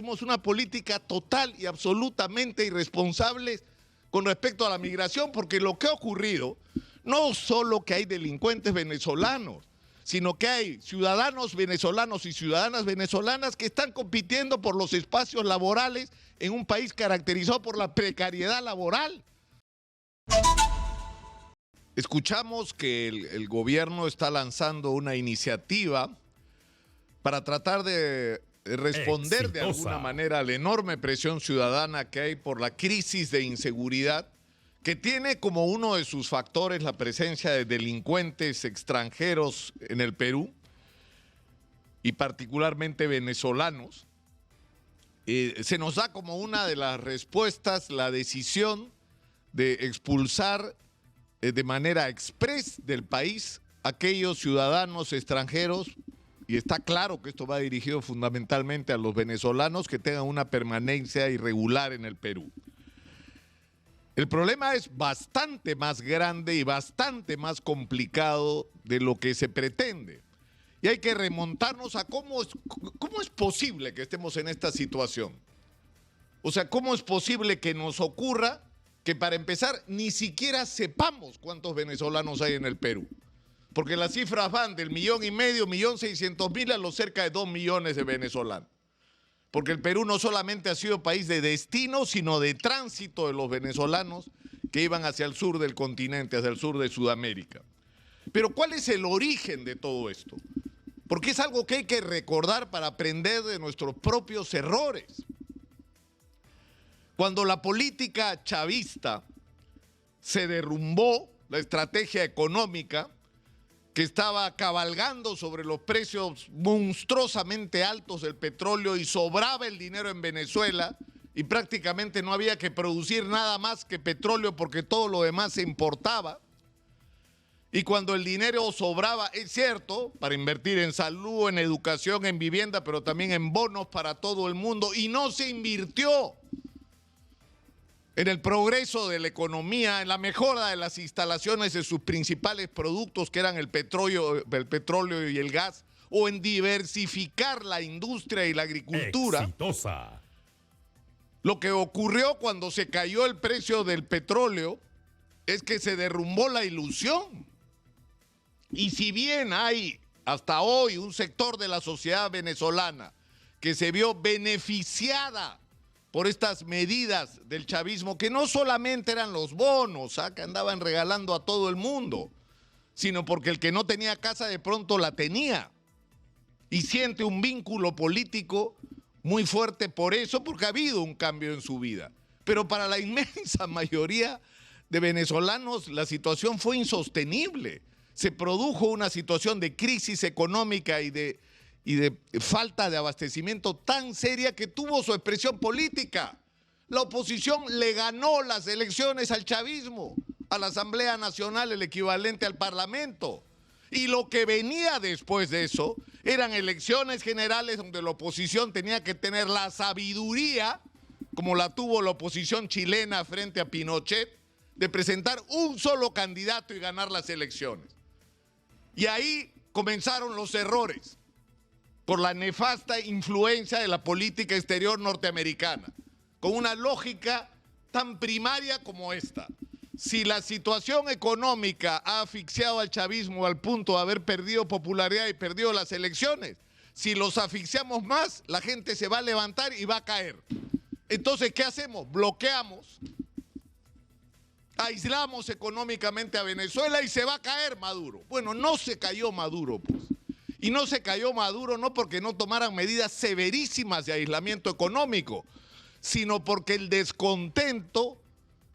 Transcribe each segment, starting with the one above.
tuvimos una política total y absolutamente irresponsable con respecto a la migración, porque lo que ha ocurrido, no solo que hay delincuentes venezolanos, sino que hay ciudadanos venezolanos y ciudadanas venezolanas que están compitiendo por los espacios laborales en un país caracterizado por la precariedad laboral. Escuchamos que el gobierno está lanzando una iniciativa para tratar de responder de alguna manera a la enorme presión ciudadana que hay por la crisis de inseguridad, que tiene como uno de sus factores la presencia de delincuentes extranjeros en el Perú, y particularmente venezolanos. Se nos da como una de las respuestas la decisión de expulsar de manera express del país a aquellos ciudadanos extranjeros, y está claro que esto va dirigido fundamentalmente a los venezolanos que tengan una permanencia irregular en el Perú. El problema es bastante más grande y bastante más complicado de lo que se pretende. Y hay que remontarnos a cómo es posible que estemos en esta situación. O sea, cómo es posible que nos ocurra que, para empezar, ni siquiera sepamos cuántos venezolanos hay en el Perú. Porque las cifras van del 1,5 millones, 1.600.000 a los cerca de 2 millones de venezolanos. Porque el Perú no solamente ha sido país de destino, sino de tránsito de los venezolanos que iban hacia el sur del continente, hacia el sur de Sudamérica. Pero ¿cuál es el origen de todo esto? Porque es algo que hay que recordar para aprender de nuestros propios errores. Cuando la política chavista se derrumbó, la estrategia económica que estaba cabalgando sobre los precios monstruosamente altos del petróleo, y sobraba el dinero en Venezuela y prácticamente no había que producir nada más que petróleo porque todo lo demás se importaba. Y cuando el dinero sobraba, es cierto, para invertir en salud, en educación, en vivienda, pero también en bonos para todo el mundo, y no se invirtió en el progreso de la economía, en la mejora de las instalaciones de sus principales productos, que eran el petróleo y el gas, o en diversificar la industria y la agricultura. Exitosa. Lo que ocurrió cuando se cayó el precio del petróleo es que se derrumbó la ilusión. Y si bien hay hasta hoy un sector de la sociedad venezolana que se vio beneficiada por estas medidas del chavismo, que no solamente eran los bonos que andaban regalando a todo el mundo, sino porque el que no tenía casa de pronto la tenía y siente un vínculo político muy fuerte por eso, porque ha habido un cambio en su vida. Pero para la inmensa mayoría de venezolanos la situación fue insostenible. Se produjo una situación de crisis económica y de falta de abastecimiento tan seria que tuvo su expresión política. La oposición le ganó las elecciones al chavismo, a la Asamblea Nacional, el equivalente al Parlamento. Y lo que venía después de eso eran elecciones generales donde la oposición tenía que tener la sabiduría, como la tuvo la oposición chilena frente a Pinochet, de presentar un solo candidato y ganar las elecciones. Y ahí comenzaron los errores, por la nefasta influencia de la política exterior norteamericana, con una lógica tan primaria como esta. Si la situación económica ha asfixiado al chavismo al punto de haber perdido popularidad y perdido las elecciones, si los asfixiamos más, la gente se va a levantar y va a caer. Entonces, ¿qué hacemos? Bloqueamos, aislamos económicamente a Venezuela y se va a caer Maduro. Bueno, no se cayó Maduro, pues. Y no se cayó Maduro no porque no tomaran medidas severísimas de aislamiento económico, sino porque el descontento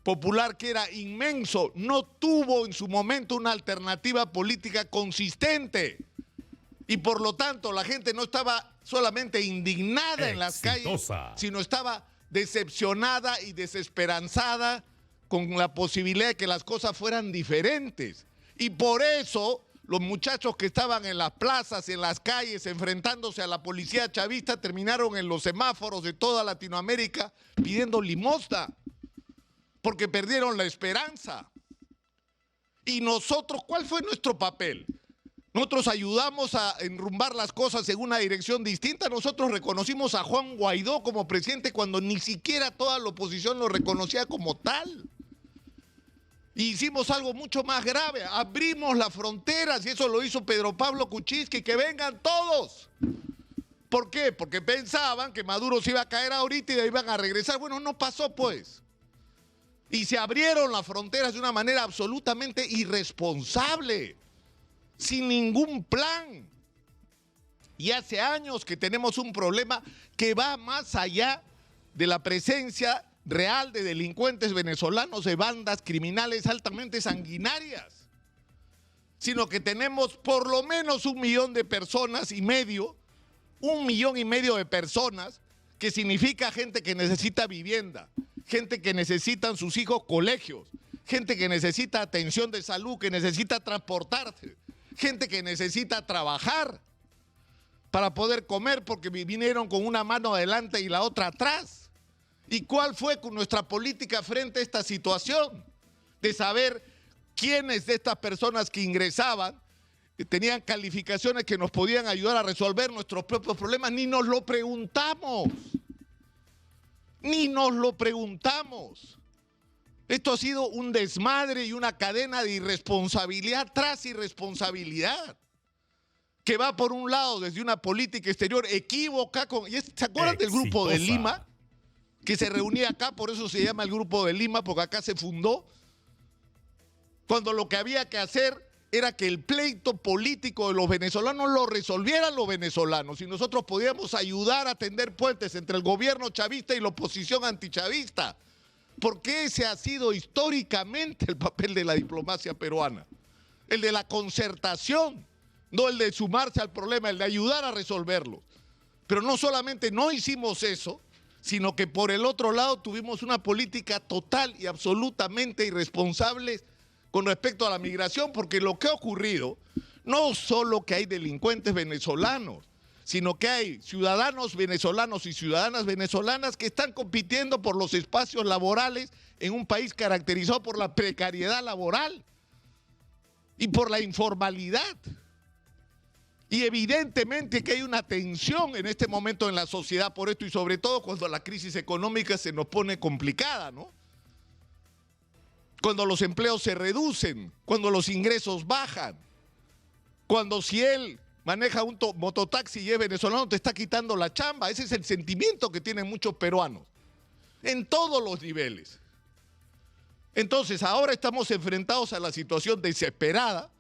popular, que era inmenso, no tuvo en su momento una alternativa política consistente. Y por lo tanto la gente no estaba solamente indignada en las calles, sino estaba decepcionada y desesperanzada con la posibilidad de que las cosas fueran diferentes. Y por eso los muchachos que estaban en las plazas, en las calles, enfrentándose a la policía chavista, terminaron en los semáforos de toda Latinoamérica pidiendo limosna, porque perdieron la esperanza. Y nosotros, ¿cuál fue nuestro papel? Nosotros ayudamos a enrumbar las cosas en una dirección distinta. Nosotros reconocimos a Juan Guaidó como presidente cuando ni siquiera toda la oposición lo reconocía como tal. Hicimos algo mucho más grave, abrimos las fronteras y eso lo hizo Pedro Pablo Kuczynski, que vengan todos. ¿Por qué? Porque pensaban que Maduro se iba a caer ahorita y de ahí iban a regresar. Bueno, no pasó pues. Y se abrieron las fronteras de una manera absolutamente irresponsable, sin ningún plan. Y hace años que tenemos un problema que va más allá de la presencia real de delincuentes venezolanos, de bandas criminales altamente sanguinarias, sino que tenemos por lo menos 1,5 millones de personas, 1,5 millones de personas, que significa gente que necesita vivienda, gente que necesitan sus hijos colegios, gente que necesita atención de salud, que necesita transportarse, gente que necesita trabajar para poder comer porque vinieron con una mano adelante y la otra atrás. ¿Y cuál fue nuestra política frente a esta situación? De saber quiénes de estas personas que ingresaban tenían calificaciones que nos podían ayudar a resolver nuestros propios problemas. Ni nos lo preguntamos. Ni nos lo preguntamos. Esto ha sido un desmadre y una cadena de irresponsabilidad tras irresponsabilidad, que va por un lado desde una política exterior equívoca. ¿Se acuerdan del Grupo de Lima? Que se reunía acá, por eso se llama el Grupo de Lima, porque acá se fundó, cuando lo que había que hacer era que el pleito político de los venezolanos lo resolvieran los venezolanos y nosotros podíamos ayudar a tender puentes entre el gobierno chavista y la oposición antichavista, porque ese ha sido históricamente el papel de la diplomacia peruana, el de la concertación, no el de sumarse al problema, el de ayudar a resolverlo. Pero no solamente no hicimos eso, sino que por el otro lado tuvimos una política total y absolutamente irresponsable con respecto a la migración, porque lo que ha ocurrido, no solo que hay delincuentes venezolanos, sino que hay ciudadanos venezolanos y ciudadanas venezolanas que están compitiendo por los espacios laborales en un país caracterizado por la precariedad laboral y por la informalidad. Y evidentemente que hay una tensión en este momento en la sociedad por esto y sobre todo cuando la crisis económica se nos pone complicada, ¿no? Cuando los empleos se reducen, cuando los ingresos bajan, cuando si él maneja un mototaxi y es venezolano te está quitando la chamba. Ese es el sentimiento que tienen muchos peruanos en todos los niveles. Entonces ahora estamos enfrentados a la situación desesperada,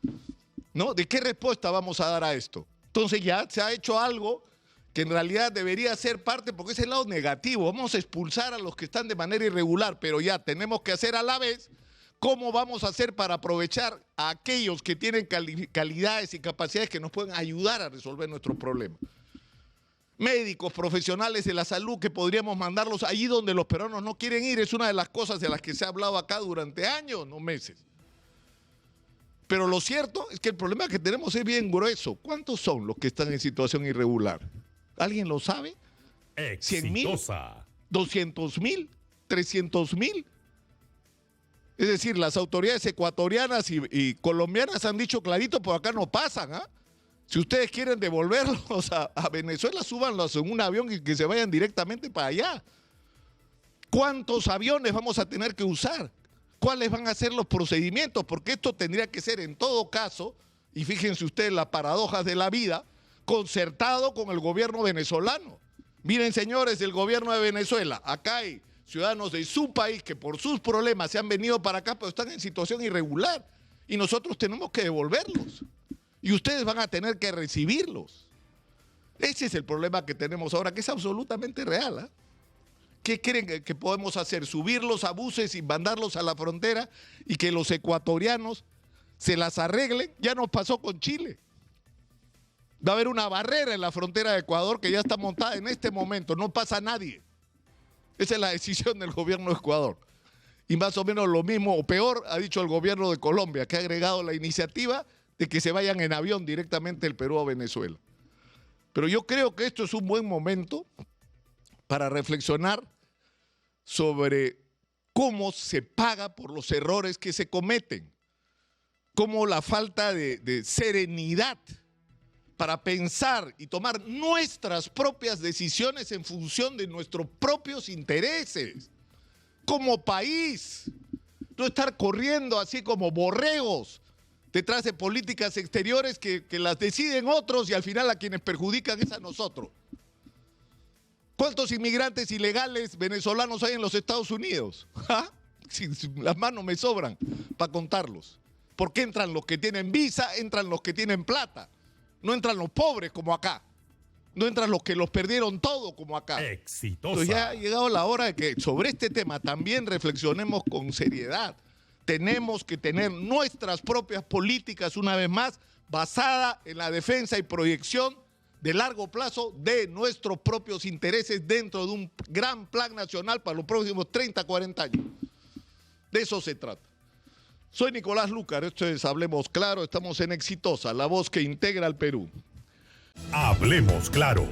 ¿no? ¿De qué respuesta vamos a dar a esto? Entonces ya se ha hecho algo que en realidad debería ser parte, porque es el lado negativo. Vamos a expulsar a los que están de manera irregular, pero ya tenemos que hacer a la vez cómo vamos a hacer para aprovechar a aquellos que tienen calidades y capacidades que nos pueden ayudar a resolver nuestros problemas. Médicos, profesionales de la salud que podríamos mandarlos allí donde los peruanos no quieren ir. Es una de las cosas de las que se ha hablado acá durante años, no meses. Pero lo cierto es que el problema que tenemos es bien grueso. ¿Cuántos son los que están en situación irregular? ¿Alguien lo sabe? ¿100,000? ¿200,000? ¿300,000? Es decir, las autoridades ecuatorianas y colombianas han dicho clarito, por acá no pasan, ¿ah? Si ustedes quieren devolverlos a Venezuela, súbanlos en un avión y que se vayan directamente para allá. ¿Cuántos aviones vamos a tener que usar? ¿Cuáles van a ser los procedimientos? Porque esto tendría que ser en todo caso, y fíjense ustedes las paradojas de la vida, concertado con el gobierno venezolano. Miren, señores del gobierno de Venezuela, acá hay ciudadanos de su país que por sus problemas se han venido para acá, pero están en situación irregular y nosotros tenemos que devolverlos y ustedes van a tener que recibirlos. Ese es el problema que tenemos ahora, que es absolutamente real, ¿eh? ¿Qué creen que podemos hacer? ¿Subirlos a buses y mandarlos a la frontera y que los ecuatorianos se las arreglen? Ya nos pasó con Chile. Va a haber una barrera en la frontera de Ecuador que ya está montada en este momento, no pasa nadie. Esa es la decisión del gobierno de Ecuador. Y más o menos lo mismo o peor ha dicho el gobierno de Colombia, que ha agregado la iniciativa de que se vayan en avión directamente del Perú a Venezuela. Pero yo creo que esto es un buen momento para reflexionar sobre cómo se paga por los errores que se cometen. como la falta de serenidad para pensar y tomar nuestras propias decisiones en función de nuestros propios intereses como país. No estar corriendo así como borregos detrás de políticas exteriores que las deciden otros y al final a quienes perjudican es a nosotros. ¿Cuántos inmigrantes ilegales venezolanos hay en los Estados Unidos? ¿Ah? Si las manos me sobran para contarlos. Porque entran los que tienen visa, entran los que tienen plata. No entran los pobres como acá. No entran los que los perdieron todo como acá. Exitosa. Entonces ya ha llegado la hora de que sobre este tema también reflexionemos con seriedad. Tenemos que tener nuestras propias políticas, una vez más, basadas en la defensa y proyección de largo plazo de nuestros propios intereses dentro de un gran plan nacional para los próximos 30, 40 años. De eso se trata. Soy Nicolás Lucar, esto es Hablemos Claro, estamos en Exitosa, la voz que integra al Perú. Hablemos Claro.